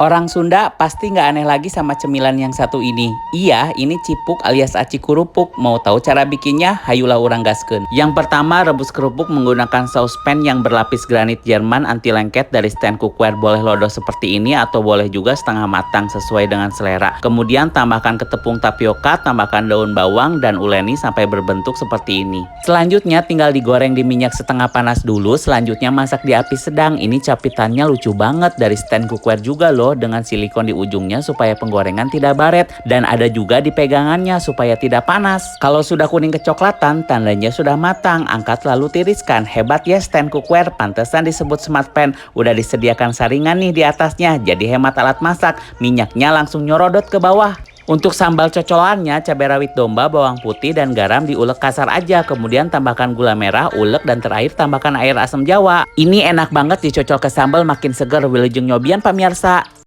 Orang Sunda pasti nggak aneh lagi sama cemilan yang satu ini. Iya, ini cipuk alias aci kerupuk. Mau tahu cara bikinnya? Hayulah urang gaskeun. Yang pertama, rebus kerupuk menggunakan saus pan yang berlapis granit Jerman anti lengket dari stand cookware. Boleh lodoh seperti ini atau boleh juga setengah matang sesuai dengan selera. Kemudian tambahkan ke tepung tapioka, tambahkan daun bawang dan uleni sampai berbentuk seperti ini. Selanjutnya tinggal digoreng di minyak setengah panas dulu. Selanjutnya masak di api sedang. Ini capitannya lucu banget dari stand cookware juga loh, dengan silikon di ujungnya supaya penggorengan tidak baret, dan ada juga di pegangannya supaya tidak panas. Kalau sudah kuning kecoklatan, tandanya sudah matang. Angkat lalu tiriskan. Hebat ya stand cookware, pantesan disebut smart pan. Udah disediakan saringan nih di atasnya, jadi hemat alat masak. Minyaknya langsung nyorodot ke bawah. Untuk sambal cocolannya, cabai rawit domba, bawang putih, dan garam diulek kasar aja. Kemudian tambahkan gula merah, ulek, dan terakhir tambahkan air asam jawa. Ini enak banget dicocol ke sambal, makin seger. Wilujeng nyobian pemirsa.